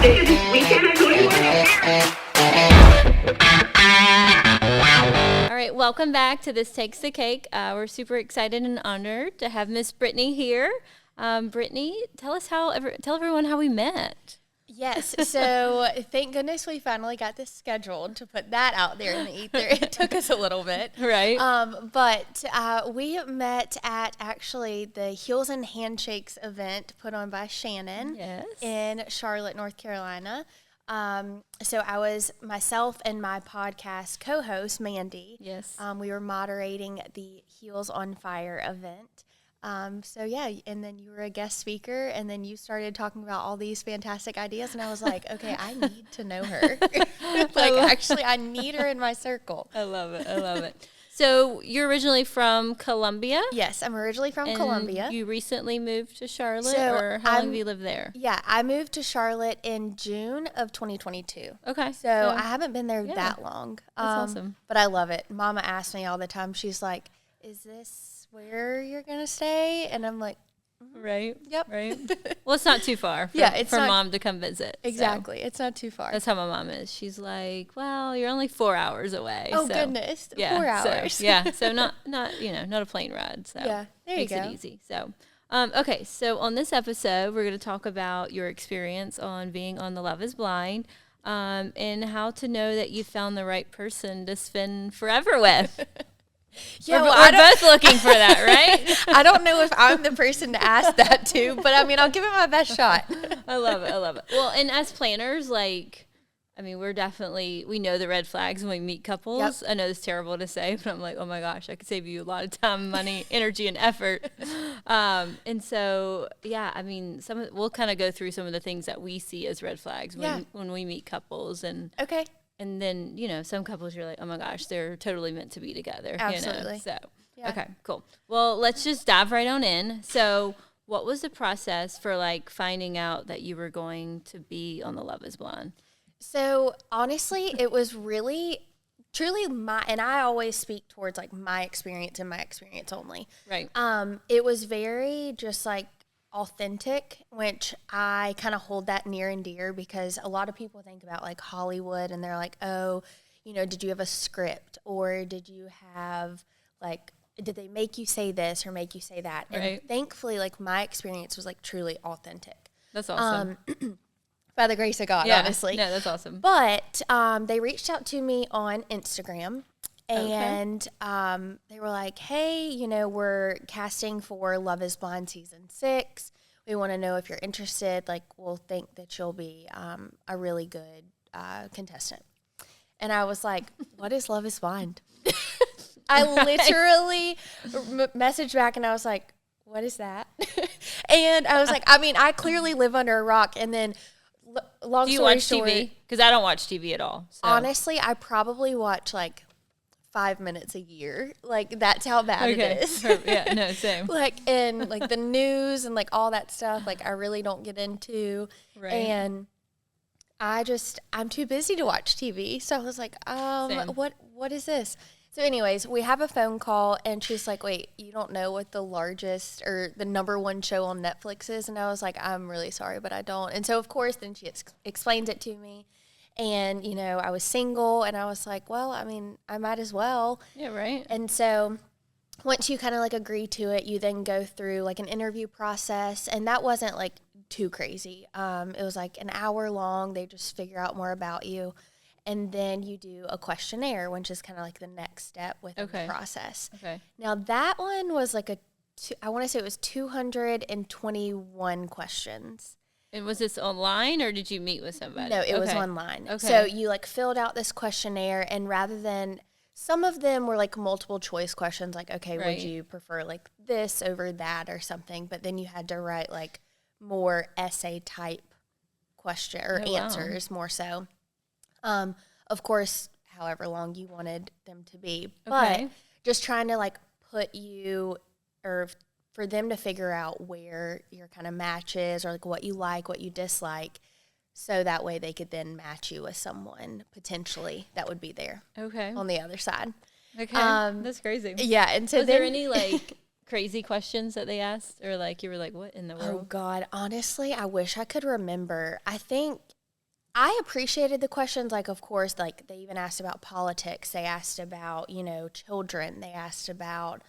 This is weekend. I told you All right, welcome back to This Takes the Cake. We're super excited and honored to have Miss Brittany here. Brittany, tell everyone how we met. Yes, so thank goodness we finally got this scheduled to put that out there in the ether. It took us a little bit. Right. But we met at actually the Heels and Handshakes event put on by Shannon in Charlotte, North Carolina. So I was myself and my podcast co-host, Mandy. Yes. We were moderating the Heels on Fire event. So yeah, and then you were a guest speaker, and then you started talking about all these fantastic ideas, and I was like, okay, I need to know her. Actually, I need her in my circle. I love it. So you're originally from Columbia? Yes, I'm originally from Columbia. You recently moved to Charlotte, or how long have you lived there? Yeah, I moved to Charlotte in June of 2022. Okay. So I haven't been there that long. That's awesome. But I love it. Mama asks me all the time, she's like, is this where you're going to stay? And I'm like, right. Yep. Right. Well, it's not too far for mom to come visit. Exactly. So. It's not too far. That's how my mom is. She's like, well, you're only 4 hours away. Oh, so, goodness. Yeah, 4 hours. So not a plane ride. So yeah, there you go. Makes it easy. So, okay. So on this episode, we're going to talk about your experience on being on the Love is Blind, and how to know that you found the right person to spend forever with. Yeah, we're both looking for that, right? I don't know if I'm the person to ask that to, but I mean, I'll give it my best shot. I love it. Well, and as planners, we know the red flags when we meet couples. Yep. I know it's terrible to say, but I'm like, oh my gosh, I could save you a lot of time, money, energy, and effort. And so, we'll kind of go through some of the things that we see as red flags when we meet couples. And okay. And then, some couples you're like, oh my gosh, they're totally meant to be together. Absolutely. So, okay, cool. Well, let's just dive right on in. So what was the process for finding out that you were going to be on the Love is Blind? So honestly, it was really, truly and I always speak towards my experience and my experience only. Right. It was very just authentic, which I kind of hold that near and dear because a lot of people think about Hollywood and they're like, oh, did you have a script or did you have did they make you say this or make you say that? Right. And thankfully, my experience was truly authentic. That's awesome. By the grace of God, honestly. No, that's awesome. But they reached out to me on Instagram. And they were like, hey, we're casting for Love is Blind Season 6. We want to know if you're interested. We'll think that you'll be a really good contestant. And I was like, what is Love is Blind? I literally messaged back and I was like, what is that? And I was like, I clearly live under a rock. And then long Do you story watch short, TV? Because I don't watch TV at all. So. Honestly, I probably watch 5 minutes a year. That's how bad it is. Yeah, no, same. And the news and all that stuff, I really don't get into. Right. And I'm too busy to watch TV. So I was like, what is this? So anyways, we have a phone call and she's like, wait, you don't know what the largest or the number one show on Netflix is? And I was like, I'm really sorry, but I don't. And so of course, then she explains it to me. And, I was single and I was like, well, I might as well. Yeah, right. And so once you kind of agree to it, you then go through an interview process. And that wasn't too crazy. It was an hour long. They just figure out more about you. And then you do a questionnaire, which is kind of the next step within the process. Okay. Now that one was I want to say it was 221 questions. And was this online or did you meet with somebody? No, it was online. Okay. So you filled out this questionnaire and rather than, some of them were multiple choice questions okay, right. Would you prefer this over that or something? But then you had to write more essay type question or answers more so. Of course, however long you wanted them to be. But just trying to put you or for them to figure out where your kind of matches or what you like, what you dislike, so that way they could then match you with someone potentially that would be there on the other side. Okay, that's crazy. Yeah, and so was there any crazy questions that they asked or you were like, what in the world? Oh God, honestly, I wish I could remember. I think I appreciated the questions. Like, of course, like they even asked about politics. They asked about, children. They asked about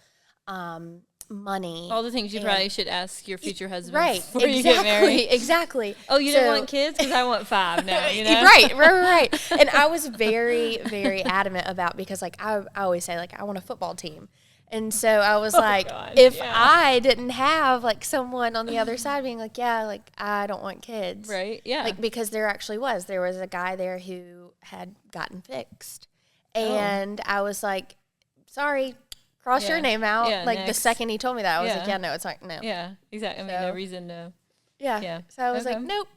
money. All the things you probably should ask your future husband right, before you get married. Exactly. Oh, you don't want kids? Because I want 5 now, Right. And I was very, very adamant about, because like I always say, like, I want a football team. And so I was if I didn't have like someone on the other side being like, yeah, like I don't want kids. Right. Yeah. Like, because there was a guy there who had gotten fixed. And I was like, sorry, cross your name out. Like next. The second he told me that, I was like, yeah, no, it's like, no. Yeah, exactly. I mean, no reason to. Yeah. So I was like, nope.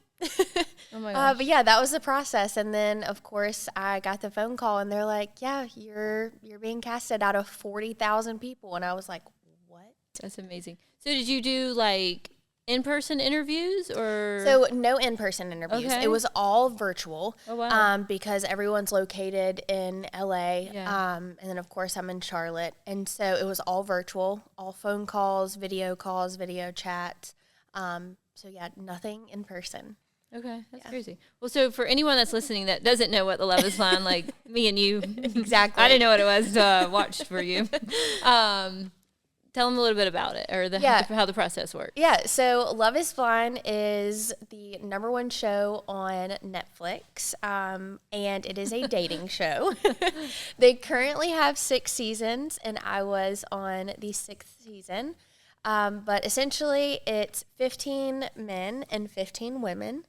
Oh my gosh. But yeah, that was the process. And then of course I got the phone call and they're like, yeah, you're being casted out of 40,000 people. And I was like, what? That's amazing. So did you do like in-person interviews or? So no in-person interviews. Okay. It was all virtual. Oh, wow. Because everyone's located in LA. Yeah. And then of course I'm in Charlotte. And so it was all virtual, all phone calls, video chats. So yeah, nothing in person. Okay, that's crazy. Well, so for anyone that's listening that doesn't know what the Love is Blind, like me and you, exactly. I didn't know what it was until I watched for you. Tell them a little bit about it, or how the process works. Yeah, so Love is Blind is the #1 show on Netflix, and it is a dating show. They currently have 6 seasons, and I was on the 6th season. But essentially, it's 15 men and 15 women,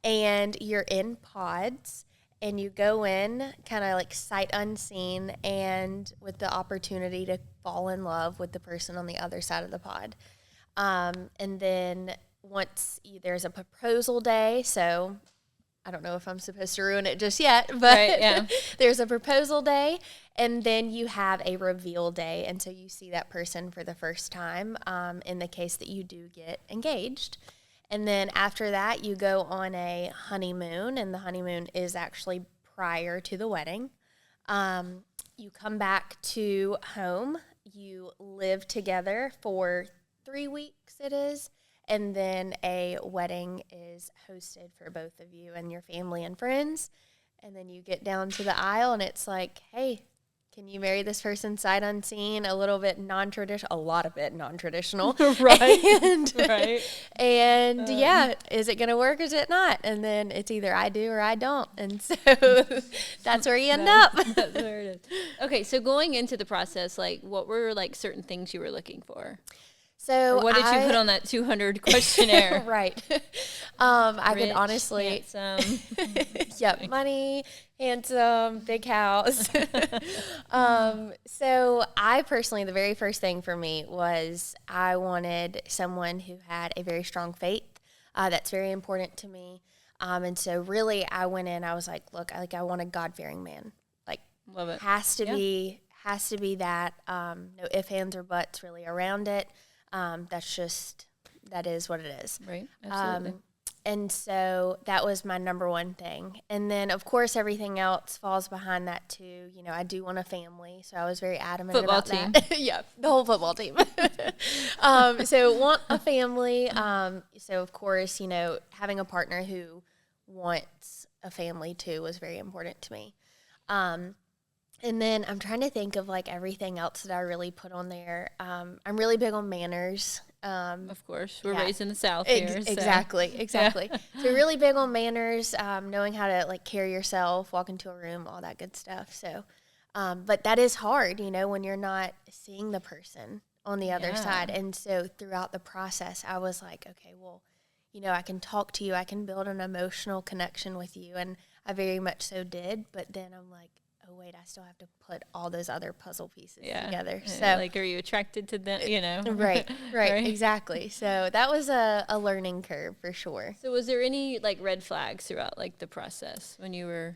and you're in pods, and you go in kind of like sight unseen, and with the opportunity to fall in love with the person on the other side of the pod. And then there's a proposal day, so I don't know if I'm supposed to ruin it just yet, but there's a proposal day, and then you have a reveal day, and so you see that person for the first time in the case that you do get engaged. And then after that, you go on a honeymoon, and the honeymoon is actually prior to the wedding. You come back to home, you live together for 3 weeks, it is. And then a wedding is hosted for both of you and your family and friends. And then you get down to the aisle and it's like, hey, can you marry this person sight unseen? A lot of it non-traditional. Right. And yeah, is it going to work or is it not? And then it's either I do or I don't. And so that's where you end up. That's where it is. Okay, so going into the process, like what were like certain things you were looking for? So or what did you put on that 200 questionnaire? Right. I Rich, could honestly. Handsome. Yep. Money, handsome, big house. So I personally, the very first thing for me was I wanted someone who had a very strong faith. That's very important to me. And so really I went in, I was like, look, I want a God-fearing man. Like, love it. Has to be that. No ifs, ands, or buts really around it. That is what it is. Right. Absolutely. And so that was my #1 thing. And then of course everything else falls behind that too. You know, I do want a family, so I was very adamant about that. Yeah, the whole football team. So want a family. So of course, having a partner who wants a family too was very important to me. And then I'm trying to think of like everything else that I really put on there. I'm really big on manners. Of course, we're raised in the South here. Exactly. Yeah. So really big on manners, knowing how to like carry yourself, walk into a room, all that good stuff. So, but that is hard, when you're not seeing the person on the other side. And so throughout the process, I was like, okay, well, I can talk to you, I can build an emotional connection with you, and I very much so did. But then I'm like, oh wait, I still have to put all those other puzzle pieces together. So like, are you attracted to them, Right, exactly. So that was a learning curve for sure. So was there any like red flags throughout like the process when you were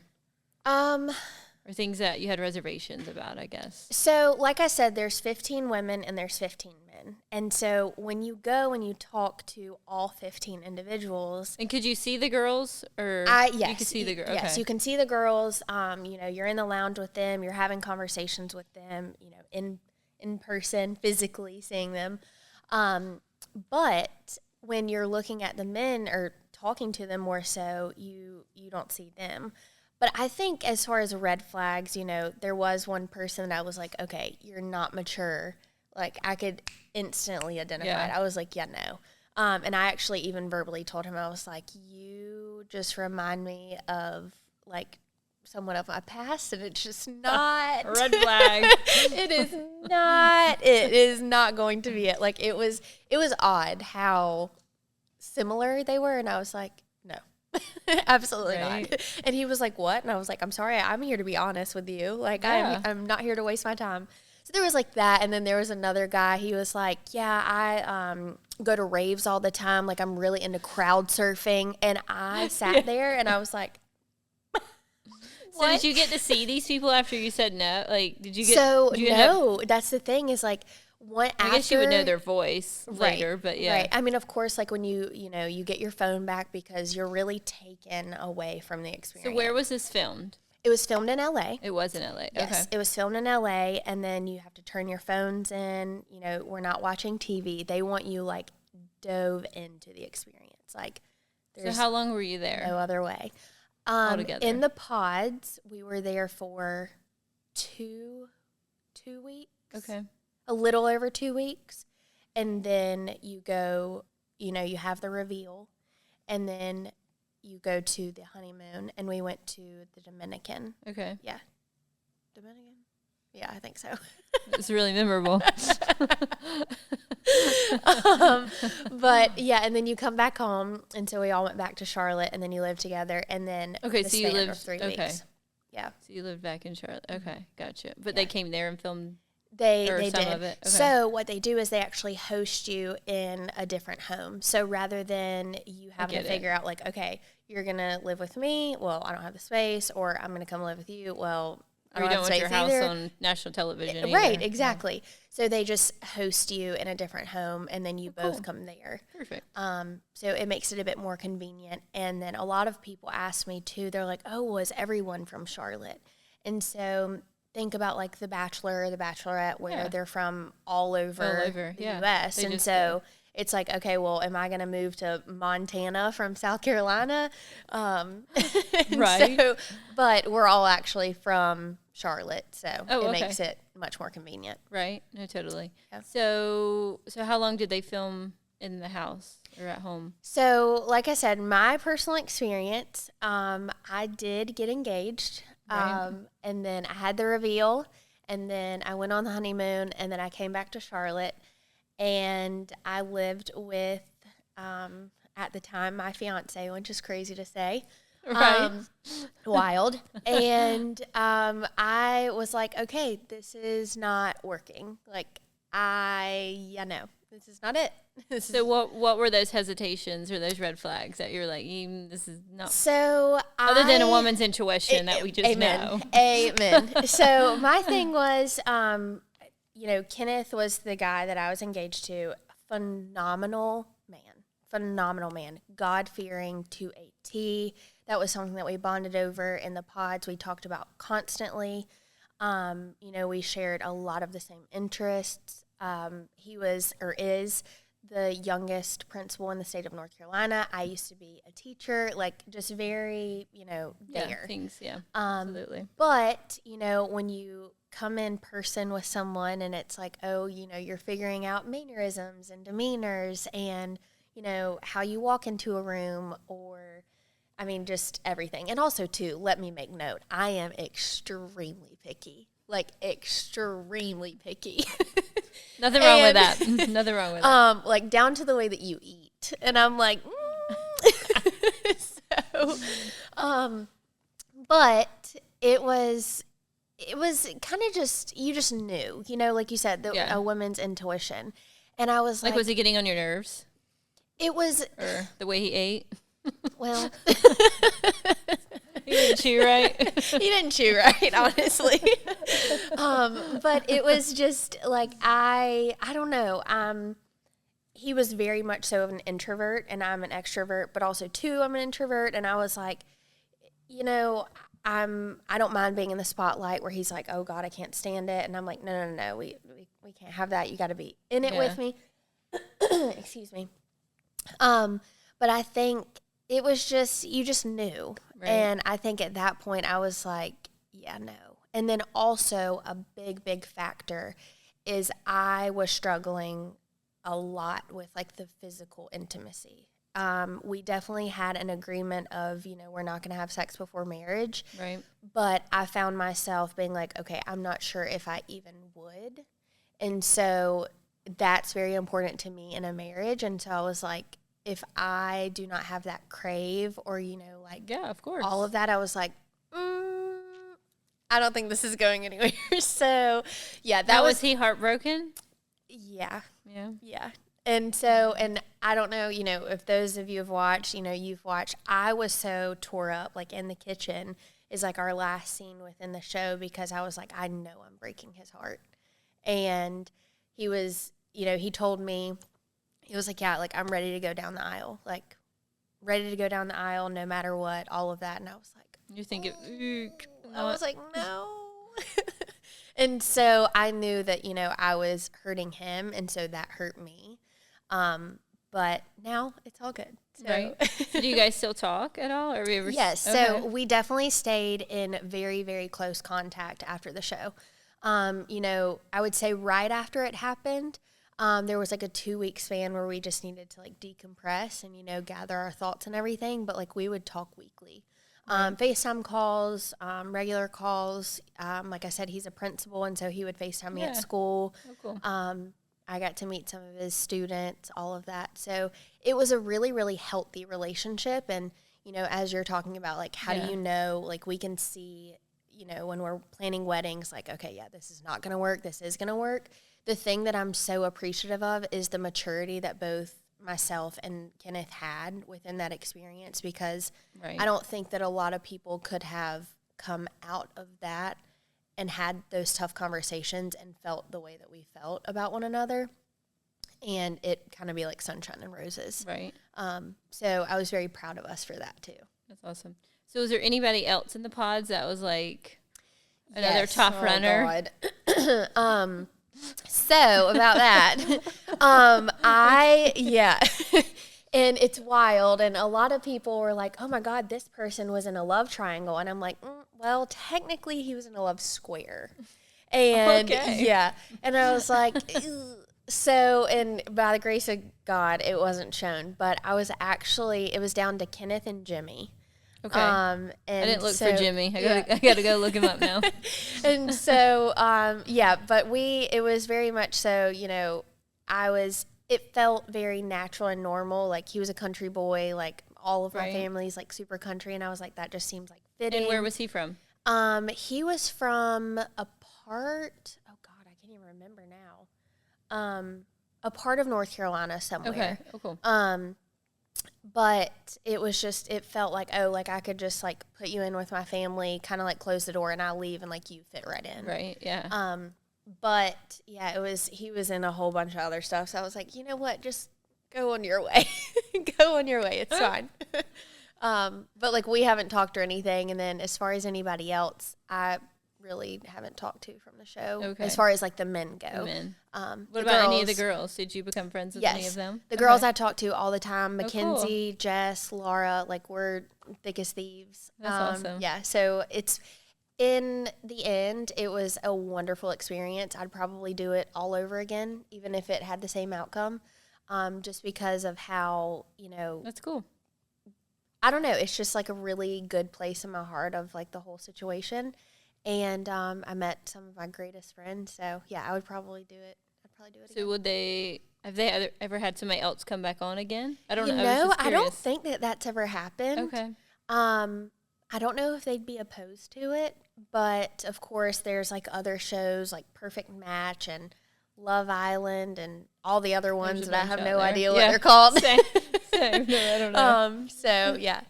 or things that you had reservations about, I guess? So like I said, there's 15 women and there's 15 men. And so when you go and you talk to all 15 individuals. And could you see the girls? Or yes. You could see the girls. Yes, okay. You can see the girls. You're in the lounge with them. You're having conversations with them, in person, physically seeing them. But when you're looking at the men or talking to them more so, you don't see them. But I think as far as red flags, you know, there was one person that I was like, okay, you're not mature. Like, I could instantly identify it. I was like, yeah, no. And I actually even verbally told him, I was like, you just remind me of, like, someone of my past, and it's just not. Red flag. It is not. It is not going to be it. Like, it was odd how similar they were, and I was like, no. Absolutely not. And he was like, what? And I was like, I'm sorry, I'm here to be honest with you. Like, I'm not here to waste my time. So there was like that. And then there was another guy. He was like, yeah, I go to raves all the time. Like, I'm really into crowd surfing. And I sat there and I was like, so did you get to see these people after you said no? Like, did you get? So no, that's the thing is like, I guess you would know their voice later, but yeah. Right. I mean, of course, like when you get your phone back because you're really taken away from the experience. So where was this filmed? It was filmed in L.A. It was in L.A. Yes, okay. It was filmed in L.A. and then you have to turn your phones in. You know, we're not watching TV. They want you like dove into the experience. Like, so how long were you there? No other way. Altogether. In the pods, we were there for two weeks. Okay. A little over 2 weeks. And then you go, you know, you have the reveal. And then you go to the honeymoon. And we went to the Dominican. Okay. Yeah. Dominican? Yeah, I think so. It's really memorable. But yeah, and then you come back home. And so we all went back to Charlotte. And then you lived together. And then okay, so you lived 3 weeks. Yeah. So you lived back in Charlotte. Okay, gotcha. But they came there and filmed. They some did. Of it? Okay. So what they do is they actually host you in a different home. So rather than you having to figure out like, okay, you're going to live with me. Well, I don't have the space. Or I'm going to come live with you. Well, I don't have the space either. Or you don't want your house on national television Right, either. exactly. Yeah. So they just host you in a different home and then you both come there. Perfect. So it makes it a bit more convenient. And then a lot of people ask me too, they're like, oh, was everyone from Charlotte? And so think about like The Bachelor or The Bachelorette where they're from all over the U.S. And so it's like, okay, well, am I going to move to Montana from South Carolina? Right. So, but we're all actually from Charlotte, so it makes it much more convenient. Right. No, totally. Yeah. So how long did they film in the house or at home? So, like I said, my personal experience, I did get engaged. Right. And then I had the reveal, and then I went on the honeymoon, and then I came back to Charlotte, and I lived with, at the time, my fiance, which is crazy to say. Right. Wild. And I was like, okay, this is not working. Like, no, this is not it. So what were those hesitations or those red flags that you're like, this is not? So other than a woman's intuition that we just know. Amen. So my thing was, Kenneth was the guy that I was engaged to. Phenomenal man, God-fearing to a T. That was something that we bonded over in the pods. We talked about constantly. We shared a lot of the same interests. He was or is the youngest principal in the state of North Carolina. I used to be a teacher, like just very, there. Yeah, things, yeah, absolutely. But, when you come in person with someone and it's like, oh, you're figuring out mannerisms and demeanors and, how you walk into a room or, just everything. And also, too, let me make note, I am extremely picky. Like, extremely picky. Nothing wrong with that. Nothing wrong with that. Like, down to the way that you eat. And I'm like, but it was kind of just, you just knew, like you said, a woman's intuition. And I was like, was he getting on your nerves? It was. Or the way he ate? Well. He didn't chew right. He didn't chew right, honestly. But it was just like, I don't know. He was very much so of an introvert, and I'm an extrovert, but also too, I'm an introvert. And I was like, I don't mind being in the spotlight where he's like, oh God, I can't stand it. And I'm like, no, we can't have that. You got to be in it with me. Excuse me. But I think it was just, you just knew. Right. And I think at that point I was like, yeah, no. And then also a big factor is I was struggling a lot with like the physical intimacy. We definitely had an agreement of, we're not going to have sex before marriage. Right. But I found myself being like, okay, I'm not sure if I even would. And so that's very important to me in a marriage. And so I was like, if I do not have that crave or, yeah, of course, all of that, I was like, I don't think this is going anywhere. So, yeah, that was he heartbroken? Yeah. Yeah. Yeah. And so, and I don't know, if those of you have watched, you've watched, I was so tore up, like in the kitchen is like our last scene within the show because I was like, I know I'm breaking his heart. And he was, he told me, he was like, yeah, like I'm ready to go down the aisle, like ready to go down the aisle no matter what, all of that. And I was like, you think I was like, no. And so I knew that, I was hurting him. And so that hurt me. But now it's all good. So. Right. So do you guys still talk at all? Or we ever? Yes. Okay. So we definitely stayed in very, very close contact after the show. I would say right after it happened, there was like a 2-week span where we just needed to like decompress and, gather our thoughts and everything. But like we would talk weekly. FaceTime calls, regular calls. Like I said, he's a principal, and so he would FaceTime me at school. Oh, cool. I got to meet some of his students, all of that. So it was a really, really healthy relationship. And, as you're talking about, like, how do you know, like, we can see, when we're planning weddings, like, okay, yeah, this is not going to work. This is going to work. The thing that I'm so appreciative of is the maturity that both myself and Kenneth had within that experience, because I don't think that a lot of people could have come out of that and had those tough conversations and felt the way that we felt about one another, and it kind of be like sunshine and roses. Right. So I was very proud of us for that too. That's awesome. So was there anybody else in the pods that was like another top runner? God. So about that, and it's wild. And a lot of people were like, oh my God, this person was in a love triangle. And I'm like, well, technically he was in a love square. And and I was like, so, and by the grace of God, it wasn't shown, but it was down to Kenneth and Jimmy. Okay. And I didn't look for Jimmy. I got to go look him up now. And so, but it was very much so, it felt very natural and normal. Like he was a country boy, like all of my family's like super country. And I was like, that just seems like fitting. And where was he from? He was from a part, oh God, I can't even remember now. A part of North Carolina somewhere. Okay. Oh, cool. But it was just, it felt like, oh, like I could just like put you in with my family, kind of like close the door and I'll leave and like you fit right in. Right. Yeah. But yeah, he was in a whole bunch of other stuff. So I was like, you know what? Just go on your way. Go on your way. It's fine. But like we haven't talked or anything. And then as far as anybody else, I really haven't talked to from the show. Okay. As far as like the men go. The men. What about girls, any of the girls? Did you become friends with any of them? The girls I talk to all the time. Mackenzie, cool. Jess, Laura, like we're thick as thieves. That's awesome. Yeah. So it's, in the end, it was a wonderful experience. I'd probably do it all over again, even if it had the same outcome, just because of how, That's cool. I don't know. It's just like a really good place in my heart of like the whole situation. And I met some of my greatest friends. So, yeah, I would probably do it. I'd probably do it again. So have they ever had somebody else come back on again? I don't know. I don't think that that's ever happened. Okay. I don't know if they'd be opposed to it, but of course there's like other shows like Perfect Match and Love Island and all the other ones that I have no idea what they're called. Same. No, I don't know. So yeah.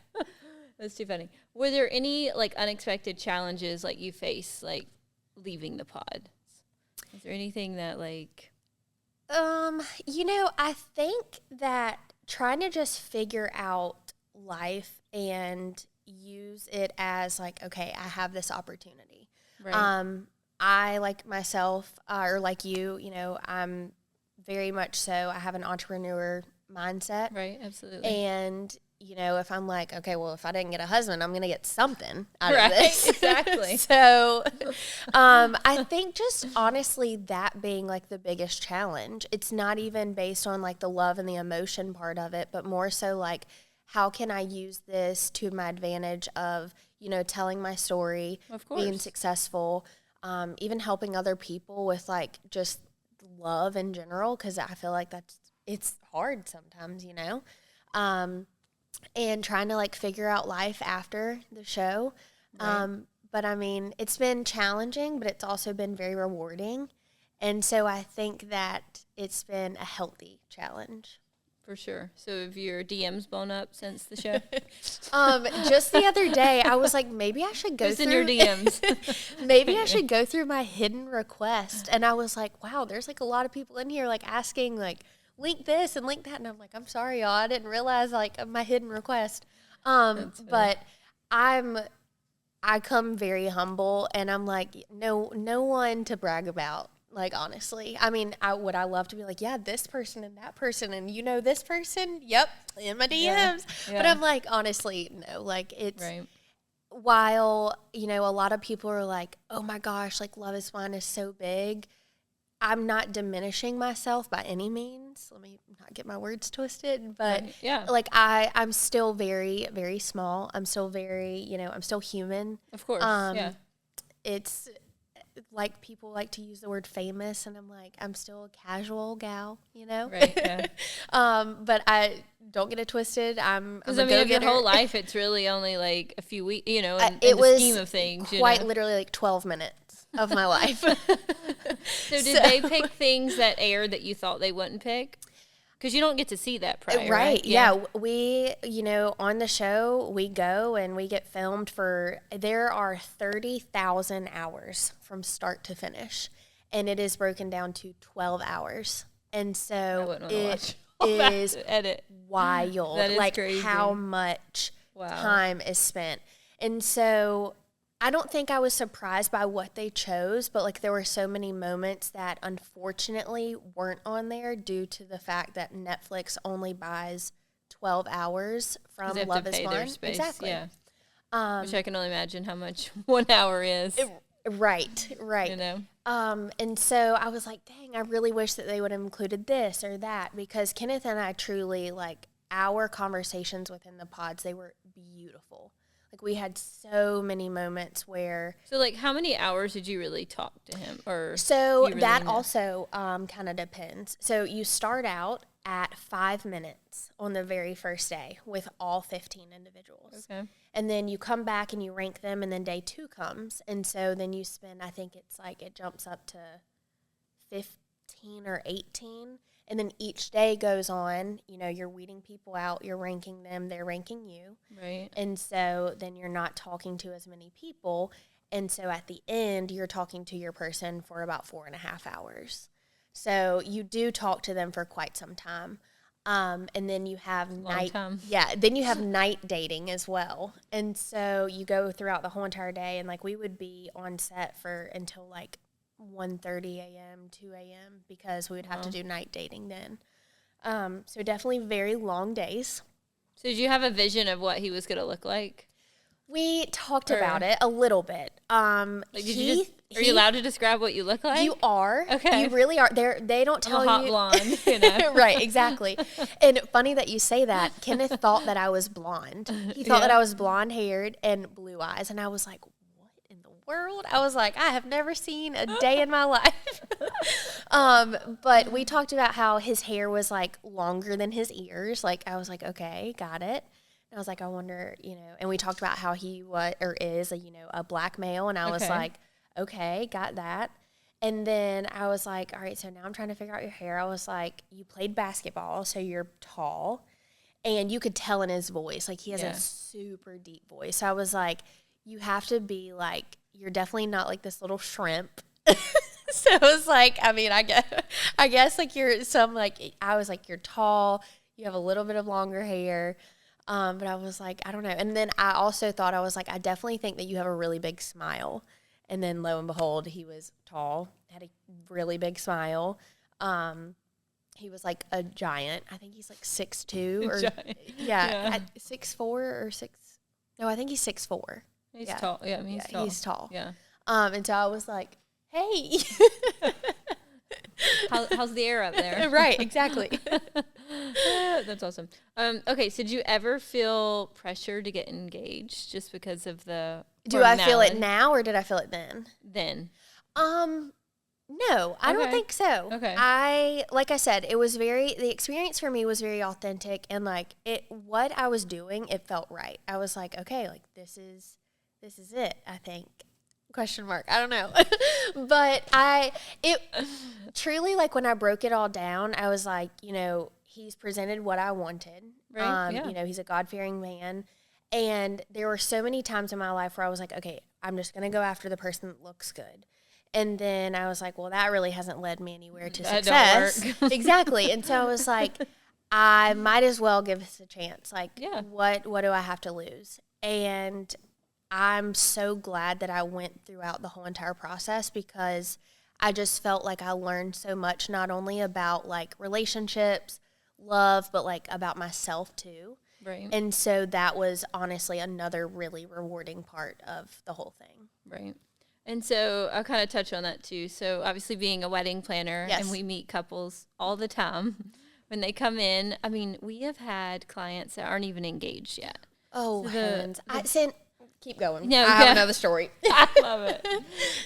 That's too funny. Were there any like unexpected challenges like you face like leaving the pod? Is there anything that like I think that trying to just figure out life and use it as like, okay, I have this opportunity. Right. I, like myself, or like you, I'm very much so, I have an entrepreneur mindset. Right, absolutely. And, if I'm like, okay, well, if I didn't get a husband, I'm going to get something out of this. Exactly. So I think just honestly that being like the biggest challenge, it's not even based on like the love and the emotion part of it, but more so like, how can I use this to my advantage of, telling my story, of course, being successful, even helping other people with like just love in general, because I feel like it's hard sometimes, and trying to like figure out life after the show. Right. But I mean, it's been challenging, but it's also been very rewarding. And so I think that it's been a healthy challenge. For sure. So have your DMs blown up since the show? Just the other day, I was like, maybe I should go through in your DMs. Maybe I should go through my hidden request. And I was like, wow, there's like a lot of people in here like asking like, link this and link that. And I'm like, I'm sorry, y'all. I didn't realize like my hidden request. But I come very humble, and I'm like, no one to brag about. Like, honestly, I mean, would I love to be like, yeah, this person and that person, and this person? Yep, in my DMs. Yeah. But I'm like, honestly, no. Like, it's, right. While, a lot of people are like, oh my gosh, like, Love is Blind is so big. I'm not diminishing myself by any means. Let me not get my words twisted. But, like, I'm still very, very small. I'm still very, I'm still human. Of course, It's like people like to use the word famous, and I'm like, I'm still a casual gal, Right, yeah. But I don't get it twisted. Because I mean, your whole life, it's really only like a few weeks, in it the scheme of things. Quite literally like 12 minutes of my life. So did they pick things that aired that you thought they wouldn't pick? Because you don't get to see that prior, right? Yeah. We, on the show, we go and we get filmed there are 30,000 hours from start to finish. And it is broken down to 12 hours. And so it is wild. That is like crazy. How much time is spent. And so I don't think I was surprised by what they chose, but like there were so many moments that unfortunately weren't on there due to the fact that Netflix only buys 12 hours from Love is Blind. Exactly. Yeah. Which I can only imagine how much 1 hour is. Right. And so I was like, dang, I really wish that they would have included this or that, because Kenneth and I truly, like, our conversations within the pods, they were beautiful. Like, we had so many moments where... So, like, how many hours did you really talk to him? So, that also kind of depends. So, you start out at 5 minutes on the very first day with all 15 individuals. Okay. And then you come back and you rank them, and then day 2 comes. And so then you spend, I think it's like it jumps up to 15 or 18. And then each day goes on, you're weeding people out, you're ranking them, they're ranking you. Right. And so then you're not talking to as many people. And so at the end, you're talking to your person for about 4.5 hours. So you do talk to them for quite some time. And then you have then you have night dating as well. And so you go throughout the whole entire day, and like we would be on set until like 1:30 a.m., 2 a.m. because we would have to do night dating then. So definitely very long days. So did you have a vision of what he was going to look like? We talked about it a little bit. Are you allowed to describe what you look like? You are. Okay. You really are. They don't tell you. I'm a hot blonde, Right, exactly. And funny that you say that. Kenneth thought that I was blonde. He thought that I was blonde-haired and blue eyes. And I was like, what in the world? I was like, I have never seen a day in my life. But we talked about how his hair was like longer than his ears. Like, I was like, okay, got it. And I was like, I wonder, and we talked about how he is a black male. And I was like, okay, got that. And then I was like, all right, so now I'm trying to figure out your hair. I was like, you played basketball, so you're tall. And you could tell in his voice, like he has a super deep voice. So I was like, you have to be like, you're definitely not like this little shrimp. So I was like, I mean, I guess like I was like, you're tall. You have a little bit of longer hair. But I was like, I don't know. And then I also thought, I was like, I definitely think that you have a really big smile. And then lo and behold, he was tall, had a really big smile. he was like a giant. I think he's like 6'2" or Giant. yeah. 6'4" or 6. No, I think he's 6'4". He's tall. Yeah, I mean, he's tall. He's tall. Yeah. And so I was like, hey. How's the air up there? Right, exactly. That's awesome. Okay, so did you ever feel pressure to get engaged just because of the Do I feel it now or did I feel it then? Then. No, I don't think so. Okay. Like I said, the experience for me was very authentic, and like what I was doing, it felt right. I was like, okay, like this is it, I think. Question mark. I don't know. But it truly, like when I broke it all down, I was like, you know, he's presented what I wanted. Right. You know, he's a God-fearing man. And there were so many times in my life where I was like, okay, I'm just going to go after the person that looks good. And then I was like, well, that really hasn't led me anywhere to success. Don't work. Exactly. And so I was like, I might as well give this a chance. Like, what do I have to lose? And I'm so glad that I went throughout the whole entire process, because I just felt like I learned so much, not only about like relationships, love, but like about myself too. Right. And so that was honestly another really rewarding part of the whole thing. Right. And so I'll kind of touch on that too. So obviously being a wedding planner, and we meet couples all the time when they come in. I mean, we have had clients that aren't even engaged yet. Oh, so heavens. Keep going. No, I have another story. I love it.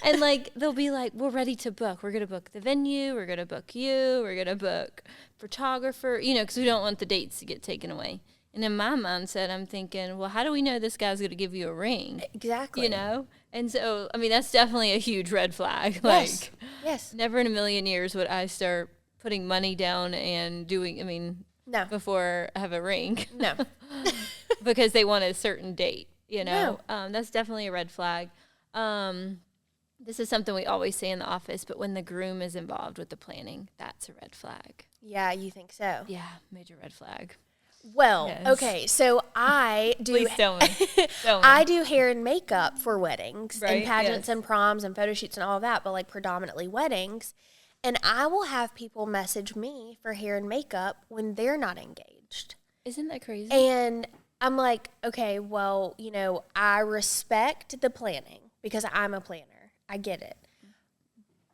And like, they'll be like, we're ready to book. We're going to book the venue. We're going to book you. We're going to book photographer, you know, because we don't want the dates to get taken away. And in my mindset, I'm thinking, well, how do we know this guy's going to give you a ring? Exactly. You know? And so, I mean, that's definitely a huge red flag. Yes. Like, yes. Never in a million years would I start putting money down and doing, I mean, no. Before I have a ring. No. Because they want a certain date, you know? No. That's definitely a red flag. This is something we always say in the office, but when the groom is involved with the planning, that's a red flag. Yeah, you think so? Yeah, major red flag. Well, okay, so I do. Please tell me. I do hair and makeup for weddings, right? And pageants and proms and photo shoots and all of that, but like predominantly weddings. And I will have people message me for hair and makeup when they're not engaged. Isn't that crazy? And I'm like, okay, well, you know, I respect the planning because I'm a planner. I get it.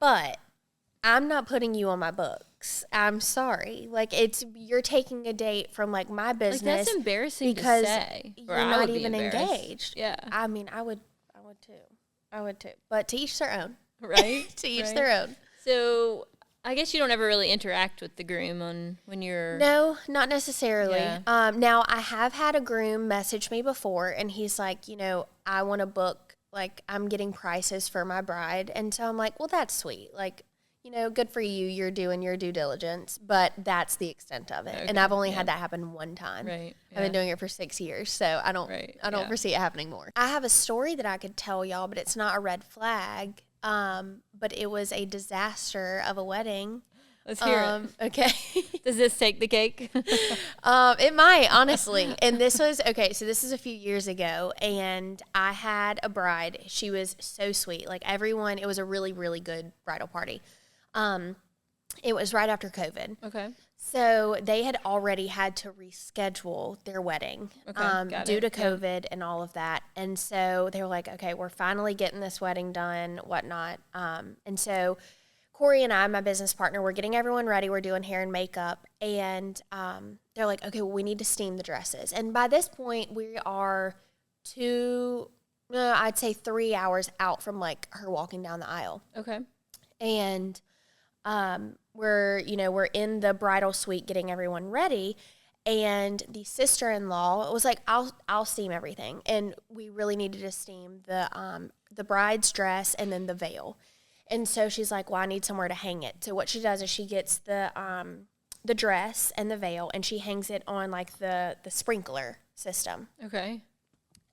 But I'm not putting you on my books. I'm sorry. Like, you're taking a date from like my business. Like, that's embarrassing because to say. You're not even engaged. Yeah. I mean, I would too. But to each their own. Right? To each their own. So I guess you don't ever really interact with the groom when you're... No, not necessarily. Yeah. Now, I have had a groom message me before, and he's like, you know, I want to book, like, I'm getting prices for my bride. And so I'm like, well, that's sweet. Like, you know, good for you. You're doing your due diligence. But that's the extent of it. Okay. And I've only had that happen one time. Right. Yeah. I've been doing it for 6 years, so I don't foresee it happening more. I have a story that I could tell y'all, but it's not a red flag. But it was a disaster of a wedding. Let's hear it. Okay. Does this take the cake? It might, honestly. And this was, so this is a few years ago, and I had a bride. She was so sweet. Like, everyone, it was a really, really good bridal party. It was right after COVID. Okay. So they had already had to reschedule their wedding due to COVID and all of that. And so they were like, okay, we're finally getting this wedding done, whatnot. And so Corey and I, my business partner, we're getting everyone ready. We're doing hair and makeup. And they're like, okay, well, we need to steam the dresses. And by this point, we are I'd say 3 hours out from like her walking down the aisle. Okay. And we're in the bridal suite getting everyone ready, and the sister-in-law was like, I'll steam everything. And we really needed to steam the bride's dress and then the veil. And so she's like, well, I need somewhere to hang it. So what she does is she gets the dress and the veil, and she hangs it on like the sprinkler system. Okay.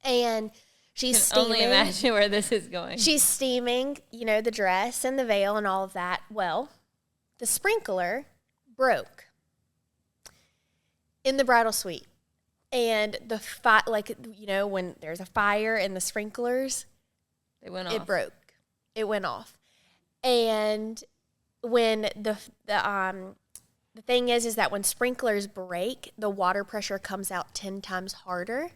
And she's steaming. Only imagine where this is going. She's steaming, the dress and the veil and all of that. Well, the sprinkler broke in the bridal suite. And when there's a fire in the sprinklers, it broke. It went off. And when the thing is that when sprinklers break, the water pressure comes out 10 times harder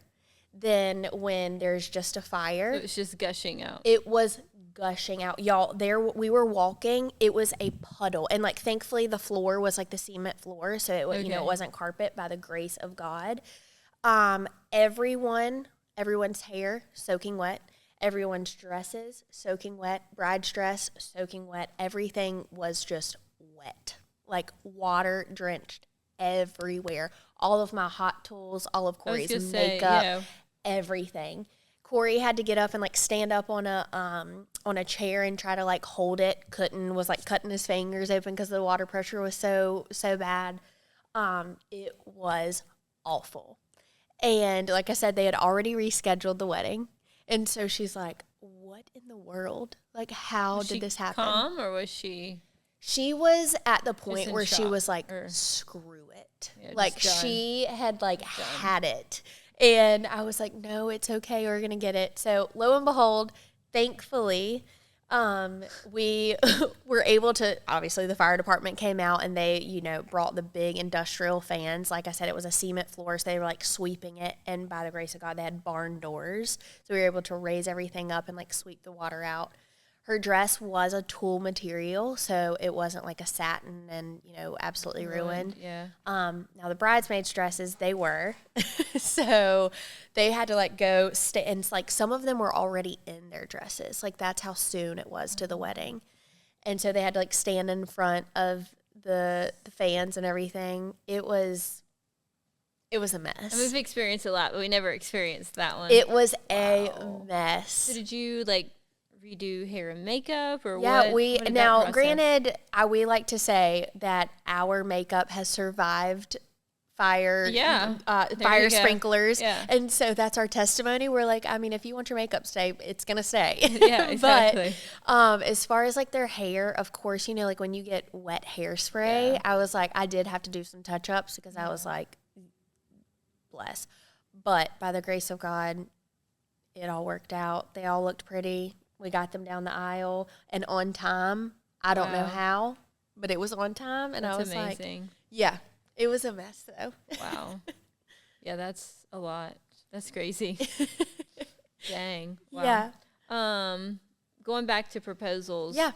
than when there's just a fire. So it's just gushing out. It was gushing out. Y'all, we were walking, it was a puddle. And like thankfully the floor was like the cement floor, so it it wasn't carpet, by the grace of God. Everyone's hair soaking wet. Everyone's dresses soaking wet. Bride's dress soaking wet. Everything was just wet. Like water drenched everywhere. All of my hot tools, all of Corey's makeup, everything. Corey had to get up and like stand up on a chair and try to like hold it. Couldn't, was like cutting his fingers open because the water pressure was so bad. It was awful. And like I said, they had already rescheduled the wedding. And so she's like, what in the world? Like, how did this happen? Calm, or was she? She was at the point where shock, she was like, screw it. Yeah, like she had like had it. And I was like, no, it's okay. We're going to get it. So lo and behold, thankfully, we were able to, obviously the fire department came out and they, brought the big industrial fans. Like I said, it was a cement floor, so they were like sweeping it. And by the grace of God, they had barn doors. So we were able to raise everything up and like sweep the water out. Her dress was a tulle material, so it wasn't like a satin and, absolutely ruined. Yeah. Now the bridesmaids' dresses, they were. So they had to like go and it's like some of them were already in their dresses. Like that's how soon it was to the wedding. And so they had to like stand in front of the fans and everything. It was a mess. And we've experienced a lot, but we never experienced that one. It was a mess. So did you like redo hair and makeup, or what? Yeah, now granted, we like to say that our makeup has survived fire sprinklers, and so that's our testimony. We're like, I mean, if you want your makeup to stay, it's gonna stay. Yeah, exactly. But as far as like their hair, of course, like when you get wet hairspray, I was like, I did have to do some touch ups because I was like, bless. But by the grace of God, it all worked out. They all looked pretty. We got them down the aisle and on time. I don't know how, but it was on time. And I was amazing. Like, yeah, it was a mess though. Wow. Yeah, that's a lot. That's crazy. Dang. Wow. Yeah. Going back to proposals. Yeah.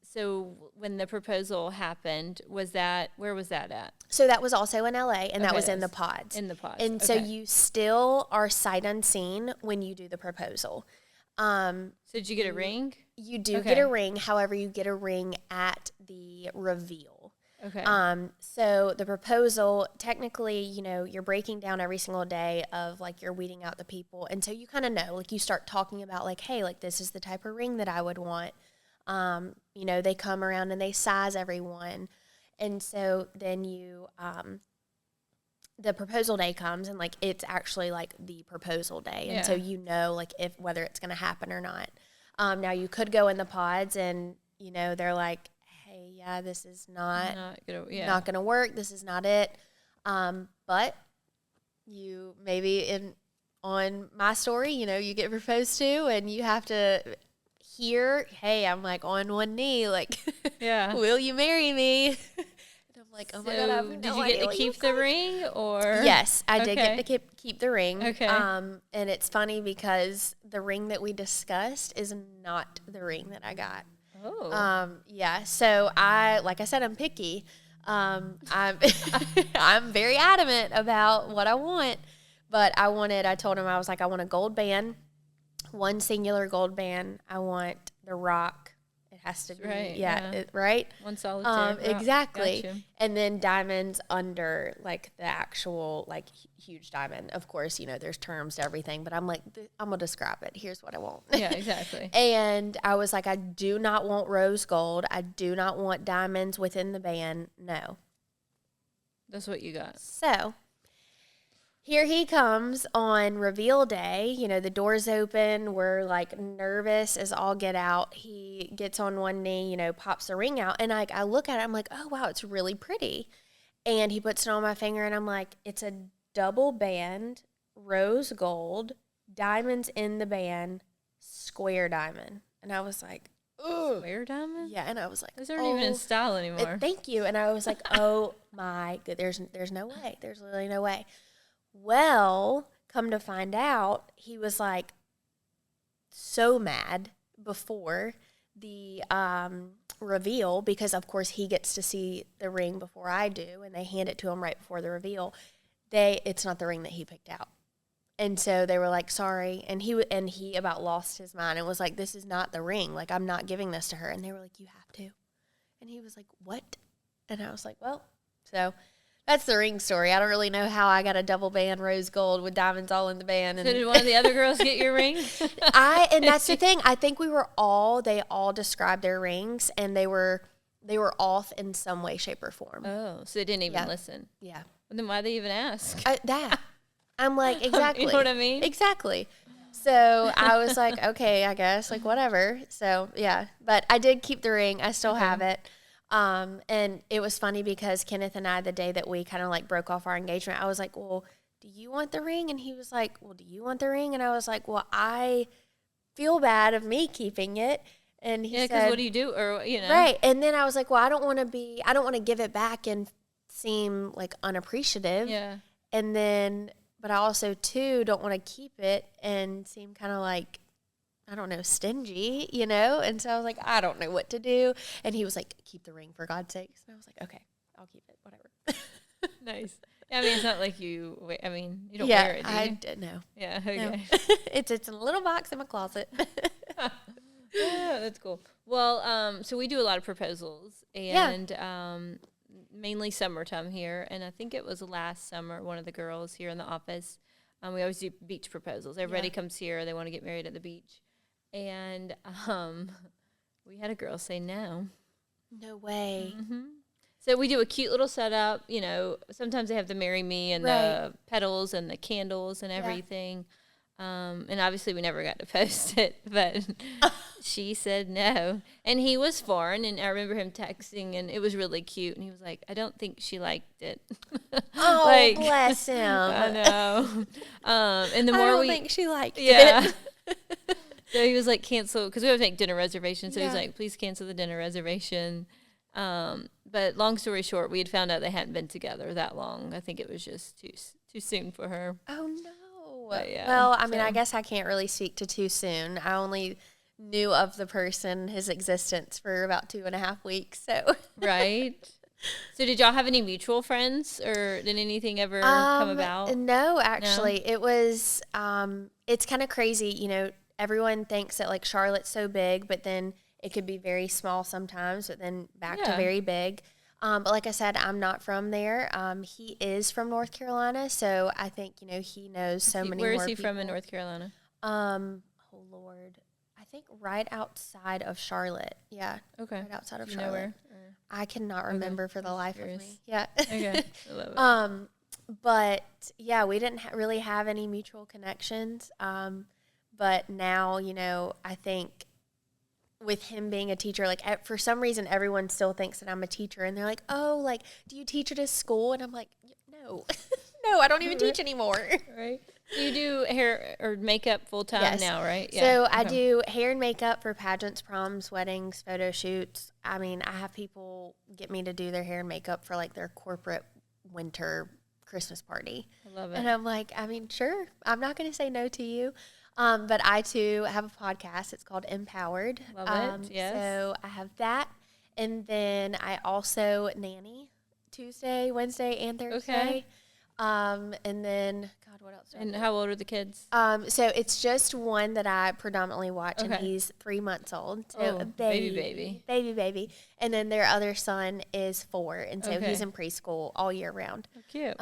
So when the proposal happened, where was that at? So that was also in LA, and that was in the pods. In the pods. And so you still are sight unseen when you do the proposal. So did you get a ring? You do get a ring. However, you get a ring at the reveal. Okay. So the proposal, technically, you're breaking down every single day of like you're weeding out the people. And so you kind of know, like you start talking about like, hey, like this is the type of ring that I would want. They come around and they size everyone. And so then the proposal day comes and like it's actually like the proposal day. And so like whether it's going to happen or not. Now you could go in the pods and, they're like, hey, yeah, this is not going to work. This is not it. But you maybe on my story, you get proposed to and you have to hear, hey, I'm like on one knee, like, will you marry me? And I'm like, oh my God, I have no idea. Did you get to keep the ring or? Yes, I did get to keep the ring. Okay. And it's funny because the ring that we discussed is not the ring that I got. Oh. Yeah. So like I said, I'm picky. I'm very adamant about what I want, but I told him, I was like, I want a gold band. One singular gold band. I want the rock. It has to be, right? One solitaire. Exactly. Gotcha. And then diamonds under like the actual like huge diamond. Of course, there's terms to everything, but I'm like, I'm gonna describe it. Here's what I want. Yeah, exactly. And I was like, I do not want rose gold. I do not want diamonds within the band. No. That's what you got. So here he comes on reveal day. The doors open. We're like nervous as all get out. He gets on one knee, pops the ring out. And I look at it. I'm like, oh, wow, it's really pretty. And he puts it on my finger and I'm like, it's a double band, rose gold, diamonds in the band, square diamond. And I was like, Square diamond? Yeah, and I was like, those aren't even in style anymore. Thank you. And I was like, oh my god, there's no way. There's literally no way. Well, come to find out, he was like so mad before the reveal, because of course he gets to see the ring before I do, and they hand it to him right before the reveal. It's not the ring that he picked out. And so they were like, sorry. And he about lost his mind and was like, this is not the ring. Like, I'm not giving this to her. And they were like, you have to. And he was like, what? And I was like, well, so that's the ring story. I don't really know how I got a double band rose gold with diamonds all in the band. And so did one of the other girls get your ring? And that's the thing. I think they all described their rings, and they were off in some way, shape, or form. Oh, so they didn't even listen. Yeah. Well, then why'd they even ask? I'm like, exactly. You know what I mean? Exactly. So I was like, okay, I guess, like, whatever. So, yeah. But I did keep the ring. I still have it. And it was funny because Kenneth and I, the day that we kind of, like, broke off our engagement, I was like, well, do you want the ring? And he was like, well, do you want the ring? And I was like, well, I feel bad of me keeping it. And he said, because what do you do? Or, you know. Right. And then I was like, well, I don't want to give it back and seem, like, unappreciative. Yeah. And then... But I also, too, don't want to keep it and seem kind of like, I don't know, stingy, you know? And so I was like, I don't know what to do. And he was like, keep the ring for God's sakes. And I was like, okay, I'll keep it, whatever. Nice. I mean, it's not like you don't wear it, do you? I didn't know. Yeah, okay. No. It's in a little box in my closet. Yeah, that's cool. Well, so we do a lot of proposals, and mainly summertime here, and I think it was last summer, one of the girls here in the office, we always do beach proposals. Everybody comes here, they want to get married at the beach, and we had a girl say no. No way. Mm-hmm. So we do a cute little setup, you know, sometimes they have the marry me and the petals and the candles and everything. And obviously we never got to post it, but she said no. And he was foreign, and I remember him texting, and it was really cute. And he was like, I don't think she liked it. Oh, like, bless him. I know. And the more I don't think she liked it. it. So he was like, cancel, because we have to make dinner reservations. So he was like, please cancel the dinner reservation. But long story short, we had found out they hadn't been together that long. I think it was just too soon for her. Oh, no. Yeah, well, I mean, I guess I can't really speak to too soon. I only knew of the person, his existence, for about 2.5 weeks. So right. So did y'all have any mutual friends, or did anything ever come about? No, actually. No? It was, it's kind of crazy. You know, everyone thinks that, like, Charlotte's so big, but then it could be very small sometimes, but then back to very big. But like I said, I'm not from there. He is from North Carolina, so I think, you know, he knows so many more people. Where is he from in North Carolina? Oh, Lord. I think right outside of Charlotte. Yeah. Okay. Right outside of Charlotte. You know where? I cannot remember for the life of me. Yeah. Okay. I love it. But, yeah, we didn't really have any mutual connections. But now, you know, I think with him being a teacher, like, for some reason, everyone still thinks that I'm a teacher, and they're like, oh, like, do you teach at a school? And I'm like, no, no, I don't even teach anymore. Right. You do hair or makeup full time now, right? Yeah. So I do hair and makeup for pageants, proms, weddings, photo shoots. I mean, I have people get me to do their hair and makeup for, like, their corporate winter Christmas party. I love it. And I'm like, I mean, sure, I'm not going to say no to you. But I, too, have a podcast. It's called Empowered. Love it, yes. So I have that. And then I also nanny Tuesday, Wednesday, and Thursday. Okay. And then, God, what else? And how old are the kids? So it's just one that I predominantly watch, and he's 3 months old. So baby. And then their other son is 4, and so he's in preschool all year round. Oh, cute.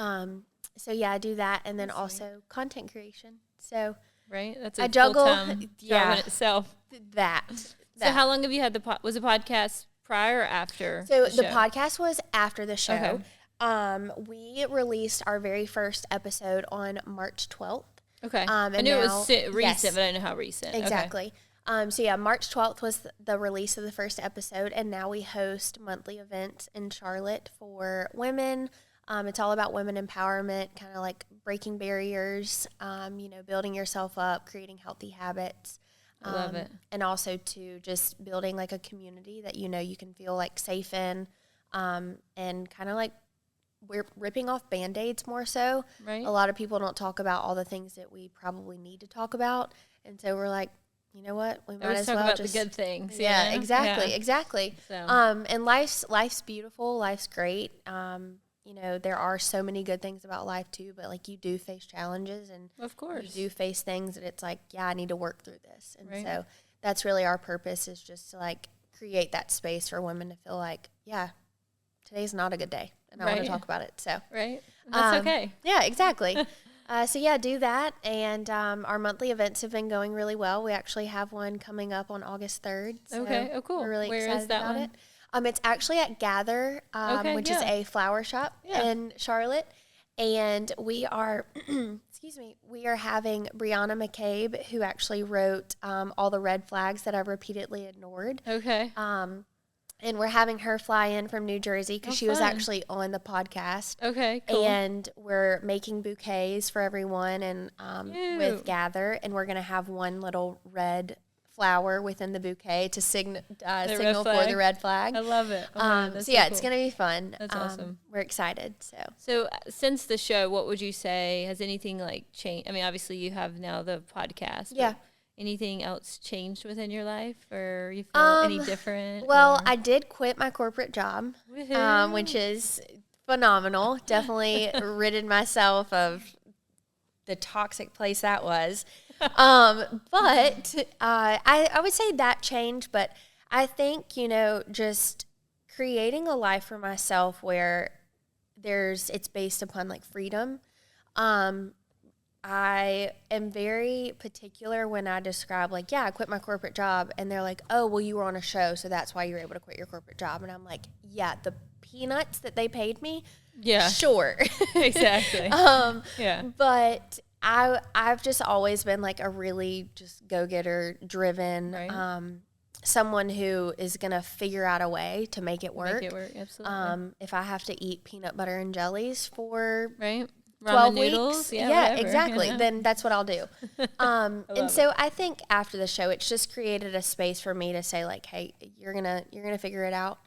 So, yeah, I do that, and then also content creation. So... Right, that's a full-time job in itself. So how long have you had was the podcast prior or after? So the podcast was after the show. Okay. We released our very first episode on March 12th. Okay. I knew it was recent, but I didn't know how recent. Exactly. Okay. So yeah, March 12th was the release of the first episode, and now we host monthly events in Charlotte for women. It's all about women empowerment, kind of like breaking barriers, you know, building yourself up, creating healthy habits. I love it. And also to just building like a community that, you know, you can feel like safe in, and kind of like we're ripping off Band-Aids more so. Right. A lot of people don't talk about all the things that we probably need to talk about. And so we're like, you know what? We might as talk well about just the good things. Yeah, You know? exactly, Yeah. exactly. So. And life's beautiful. Life's great. You know, there are so many good things about life too, but like you do face challenges, and Of course. you do face things that it's like, yeah, I need to work through this. And Right. so that's really our purpose, is just to like create that space for women to feel like, yeah, today's not a good day, and I want to talk about it. So Right. That's okay. yeah, exactly. So yeah, do that. And our monthly events have been going really well. We actually have one coming up on August 3rd. So Okay. Oh, cool. We're really Where excited is that about one? it. It's actually at Gather, which is a flower shop in Charlotte. And we are, excuse me, we are having Brianna McCabe, who actually wrote all the red flags that I've repeatedly ignored. Okay. And we're having her fly in from New Jersey because she was actually on the podcast. Okay, cool. And we're making bouquets for everyone, and with Gather, and we're going to have one little red flower within the bouquet to signal for the red flag. I love it. So yeah, it's going to be fun. That's awesome. We're excited. So since the show, what would you say, has anything like changed? I mean, obviously you have now the podcast. Yeah. Anything else changed within your life, or you feel any different? Well, or? I did quit my corporate job, which is phenomenal. Definitely ridded myself of the toxic place that was. But I would say that changed. But I think, you know, just creating a life for myself where it's based upon like freedom. I am very particular when I describe, like, yeah, I quit my corporate job, and they're like, oh, well, you were on a show, so that's why you were able to quit your corporate job. And I'm like, yeah, the peanuts that they paid me, sure. Exactly. Yeah. But I've just always been like a really just go-getter, driven, someone who is going to figure out a way to make it work. Absolutely. If I have to eat peanut butter and jellies for 12 noodles, weeks. Yeah, exactly. Then that's what I'll do. And so I think after the show, it's just created a space for me to say like, hey, you're gonna figure it out.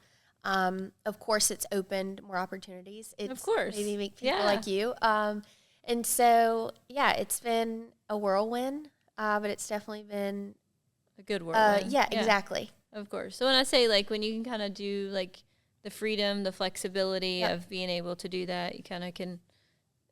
Of course, it's opened more opportunities. It's maybe make people like you. And so yeah, it's been a whirlwind, but it's definitely been a good whirlwind. Yeah, exactly. Of course. So when I say like when you can kind of do like the freedom, the flexibility of being able to do that, you kind of can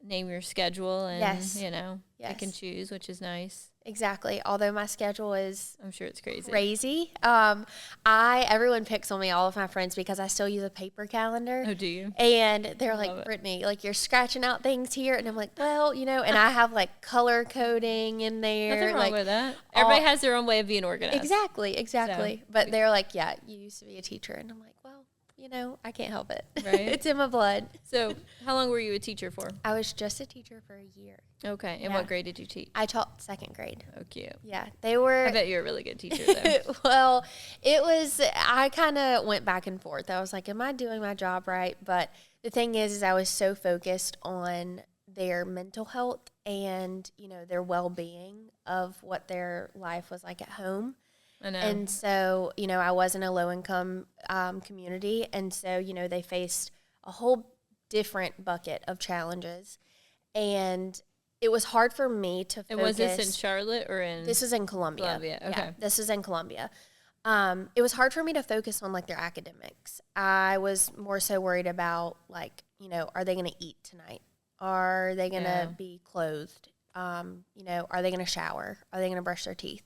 name your schedule and, you know, I can choose, which is nice. Exactly. Although my schedule is, I'm sure it's crazy. Everyone picks on me, all of my friends, because I still use a paper calendar. Oh, do you? And they're like, Brittany, like you're scratching out things here. And I'm like, well, you know, and I have like color coding in there. Nothing wrong with that. Everybody has their own way of being organized. Exactly. So, but they're like, yeah, you used to be a teacher. And I'm like, well, you know, I can't help it. Right. It's in my blood. So how long were you a teacher for? I was just a teacher for a year. Okay. And what grade did you teach? I taught second grade. Oh, cute. Yeah. They were. I bet you're a really good teacher, though. Well, I kind of went back and forth. I was like, am I doing my job right? But the thing is I was so focused on their mental health and, you know, their well-being of what their life was like at home. I know. And so, you know, I was in a low-income community. And so, you know, they faced a whole different bucket of challenges. And it was hard for me to focus. And was this in Charlotte or in? This is in Columbia. Okay. Yeah, this is in Columbia. It was hard for me to focus on, like, their academics. I was more so worried about, like, you know, are they going to eat tonight? Are they going to be clothed? You know, are they going to shower? Are they going to brush their teeth?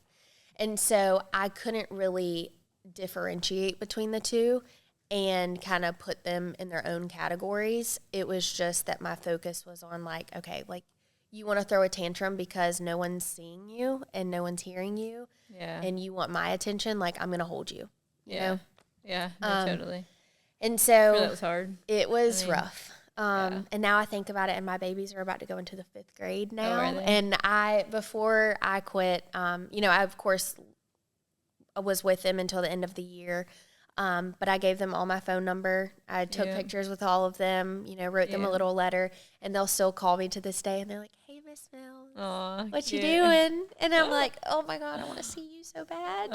And so I couldn't really differentiate between the two and kind of put them in their own categories. It was just that my focus was on like, okay, like you want to throw a tantrum because no one's seeing you and no one's hearing you. Yeah. And you want my attention, like I'm going to hold you. You know? Yeah, no, totally. And so that was hard. It was rough. And now I think about it, and my babies are about to go into the 5th grade now. And before I quit, you know, I, of course, was with them until the end of the year. But I gave them all my phone number. I took pictures with all of them, you know, wrote them a little letter, and they'll still call me to this day. And they're like, hey, Miss Mills, what you doing? And I'm like, oh my God, I want to see you so bad.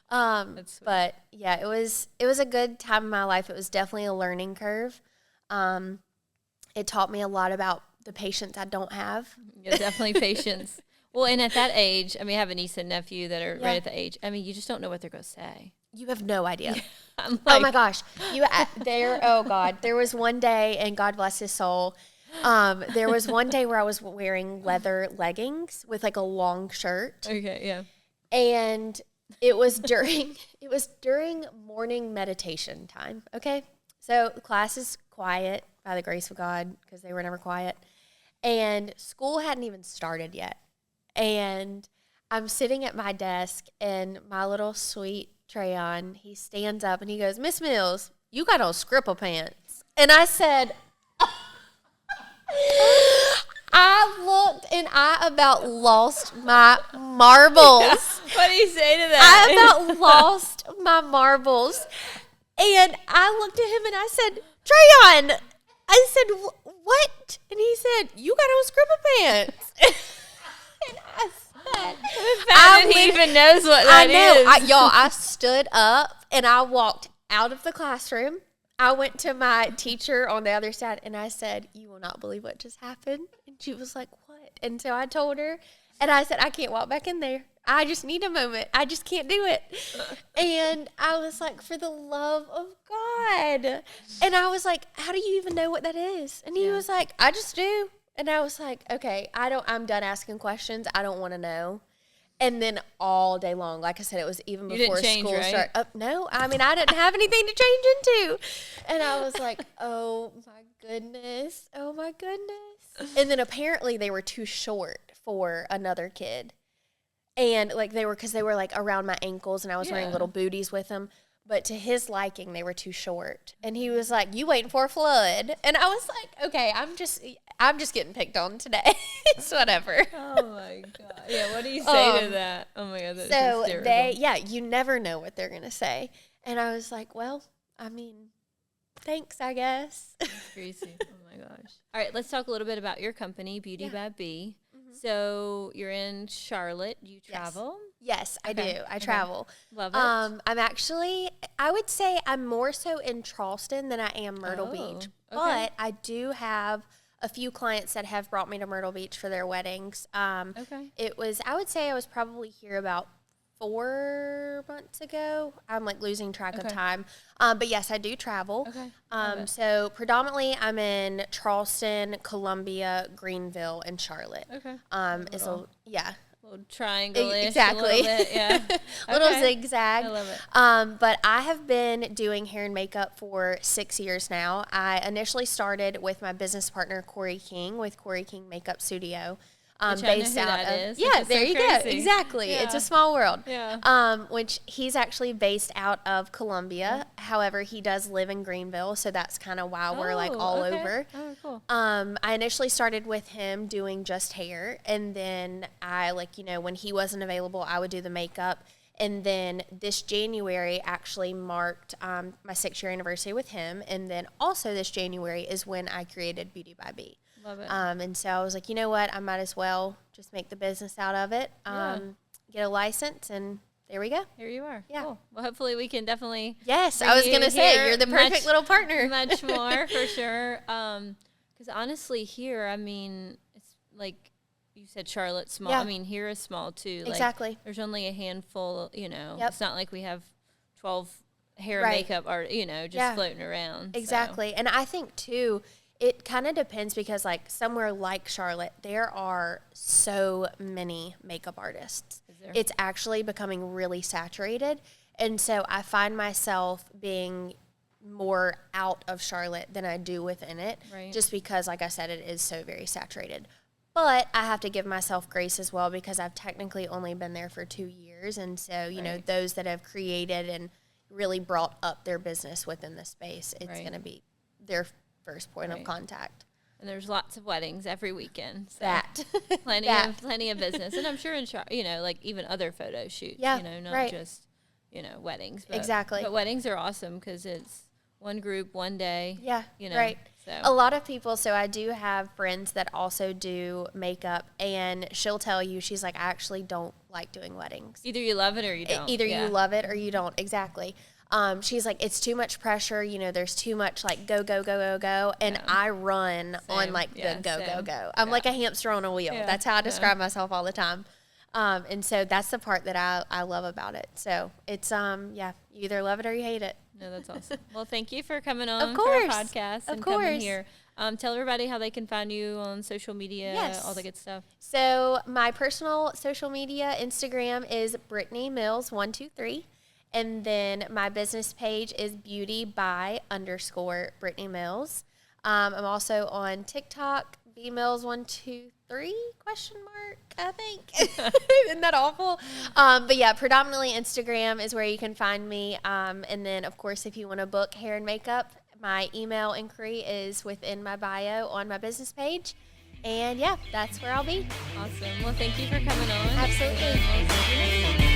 But yeah, it was a good time in my life. It was definitely a learning curve. It taught me a lot about the patience I don't have. Yeah, definitely patience. Well, and at that age, I mean, I have a niece and nephew that are right at the age. I mean, you just don't know what they're going to say. You have no idea. Like, oh my gosh. Oh God. There was one day, and God bless his soul. There was one day where I was wearing leather leggings with like a long shirt. Okay, yeah. And it was during morning meditation time. Okay. So class is quiet by the grace of God, because they were never quiet. And school hadn't even started yet. And I'm sitting at my desk, and my little sweet Trayon, he stands up and he goes, Miss Mills, you got on scribble pants. And I said, I looked and I about lost my marbles. What do you say to that? I about lost my marbles. And I looked at him and I said, Trayon, I said, what? And he said, you got on scribble pants. And I said, the fact that he even knows what that is. Y'all, I stood up and I walked out of the classroom. I went to my teacher on the other side and I said, you will not believe what just happened. And she was like, what? And so I told her, and I said, I can't walk back in there. I just need a moment. I just can't do it. And I was like, for the love of God. And I was like, how do you even know what that is? And he was like, I just do. And I was like, okay, I'm done asking questions. I don't want to know. And then all day long, like I said, it was even before school started. No, I mean, I didn't have anything to change into. And I was like, oh my goodness. Oh my goodness. And then apparently they were too short for another kid. And like because they were like around my ankles, and I was wearing little booties with them. But to his liking, they were too short. And he was like, you waiting for a flood? And I was like, okay, I'm just getting picked on today. It's whatever. Oh my God. Yeah, what do you say to that? Oh my God, that's hysterical. You never know what they're going to say. And I was like, well, I mean, thanks, I guess. That's crazy. Oh my gosh. All right, let's talk a little bit about your company, Beauty by B. So you're in Charlotte. You travel? Yes, I do. I travel. Love it. I would say I'm more so in Charleston than I am Myrtle Beach. But I do have a few clients that have brought me to Myrtle Beach for their weddings. I would say I was probably here about 4 months ago. I'm like losing track of time. But yes, I do travel. So predominantly I'm in Charleston, Columbia, Greenville, and Charlotte. Little triangle-ish. Exactly. A little bit, yeah. Little zigzag. I love it. But I have been doing hair and makeup for 6 years now. I initially started with my business partner, Corey King, with Corey King Makeup Studio. Based out of, there you go. Exactly. Yeah. It's a small world. Yeah. Which he's actually based out of Columbia. However, he does live in Greenville, so that's kind of why we're like all over. Oh, cool. I initially started with him doing just hair, and then when he wasn't available, I would do the makeup. And then this January actually marked my 6-year anniversary with him, and then also this January is when I created Beauty by B. Love it. And so I was like, you know what? I might as well just make the business out of it, get a license, and there we go. Here you are. Yeah. Cool. Well, hopefully we can definitely. Yes, I was going to say, you're the perfect little partner. Much more, for sure. Because honestly, here, I mean, it's like you said, Charlotte, small. Yeah. I mean, here is small, too. Exactly. Like, there's only a handful, Yep. It's not like we have 12 hair and makeup art, just floating around. Exactly. So. And I think, too, it kind of depends because, like, somewhere like Charlotte, there are so many makeup artists. It's actually becoming really saturated. And so I find myself being more out of Charlotte than I do within it. Right. Just because, like I said, it is so very saturated. But I have to give myself grace as well because I've technically only been there for 2 years. And so, those that have created and really brought up their business within the space, it's going to be their first point of contact. And there's lots of weddings every weekend. So that. plenty of business. And I'm sure like even other photo shoots, not just, weddings. But, exactly. But weddings are awesome because it's one group, one day. Yeah, Right. So a lot of people, so I do have friends that also do makeup, and she'll tell you, she's like, I actually don't like doing weddings. Either you love it or you don't. Either you love it or you don't. Exactly. She's like, it's too much pressure. You know, there's too much like go, go, go, go, go. And I run on like the go, go, go. I'm like a hamster on a wheel. That's how I describe myself all the time. And so that's the part that I love about it. So it's, you either love it or you hate it. No, that's awesome. Well, thank you for coming on for our podcast and coming here. Tell everybody how they can find you on social media, all the good stuff. So my personal social media, Instagram is Brittany Mills 123. And then my business page is beauty_by_ Mills. I'm also on TikTok, bmills123 ? I think. Isn't that awful? But yeah, predominantly Instagram is where you can find me. And then, of course, if you want to book hair and makeup, my email inquiry is within my bio on my business page. And yeah, that's where I'll be. Awesome. Well, thank you for coming on. Absolutely.